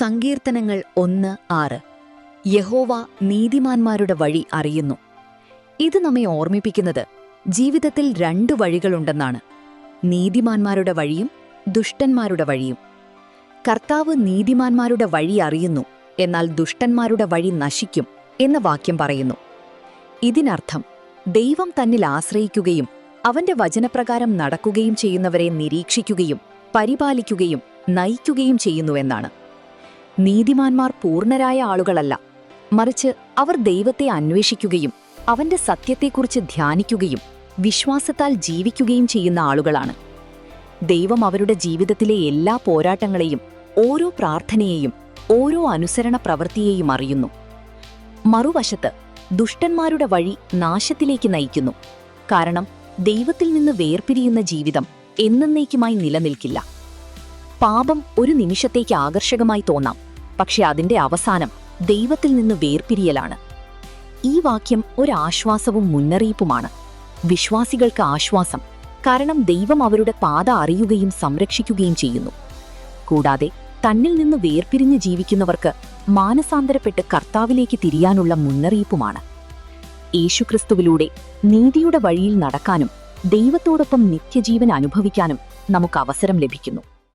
സങ്കീർത്തനങ്ങൾ 1:6. യഹോവ നീതിമാന്മാരുടെ വഴി അറിയുന്നു. ഇത് നമ്മെ ഓർമ്മിപ്പിക്കുന്നത് ജീവിതത്തിൽ 2 വഴികളുണ്ടെന്നാണ്: നീതിമാന്മാരുടെ വഴിയും ദുഷ്ടന്മാരുടെ വഴിയും. കർത്താവ് നീതിമാന്മാരുടെ വഴി അറിയുന്നു, എന്നാൽ ദുഷ്ടന്മാരുടെ വഴി നശിക്കും എന്ന വാക്യം പറയുന്നു. ഇതിനർത്ഥം ദൈവം തന്നിൽ ആശ്രയിക്കുകയും അവന്റെ വചനപ്രകാരം നടക്കുകയും ചെയ്യുന്നവരെ നിരീക്ഷിക്കുകയും പരിപാലിക്കുകയും നയിക്കുകയും ചെയ്യുന്നുവെന്നാണ്. നീതിമാന്മാർ പൂർണ്ണരായ ആളുകളല്ല, മറിച്ച് അവർ ദൈവത്തെ അന്വേഷിക്കുകയും അവന്റെ സത്യത്തെക്കുറിച്ച് ധ്യാനിക്കുകയും വിശ്വാസത്താൽ ജീവിക്കുകയും ചെയ്യുന്ന ആളുകളാണ്. ദൈവം അവരുടെ ജീവിതത്തിലെ എല്ലാ പോരാട്ടങ്ങളെയും, ഓരോ പ്രാർത്ഥനയെയും, ഓരോ അനുസരണ പ്രവൃത്തിയെയും അറിയുന്നു. മറുവശത്ത് ദുഷ്ടന്മാരുടെ വഴി നാശത്തിലേക്ക് നയിക്കുന്നു. കാരണം ദൈവത്തിൽ നിന്ന് വേർപിരിയുന്ന ജീവിതം എന്നേക്കുമായി നിലനിൽക്കില്ല. പാപം ഒരു നിമിഷത്തേക്ക് ആകർഷകമായി തോന്നാം, പക്ഷെ അതിന്റെ അവസാനം ദൈവത്തിൽ നിന്ന് വേർപിരിയലാണ്. ഈ വാക്യം ഒരാശ്വാസവും മുന്നറിയിപ്പുമാണ്. വിശ്വാസികൾക്ക് ആശ്വാസം, കാരണം ദൈവം അവരുടെ പാത അറിയുകയും സംരക്ഷിക്കുകയും ചെയ്യുന്നു. കൂടാതെ തന്നിൽ നിന്ന് വേർപിരിഞ്ഞ് ജീവിക്കുന്നവർക്ക് മാനസാന്തരപ്പെട്ട് കർത്താവിലേക്ക് തിരിയാനുള്ള മുന്നറിയിപ്പുമാണ്. യേശുക്രിസ്തുവിലൂടെ നീതിയുടെ വഴിയിൽ നടക്കാനും ദൈവത്തോടൊപ്പം നിത്യജീവൻ അനുഭവിക്കാനും നമുക്ക് അവസരം ലഭിക്കുന്നു.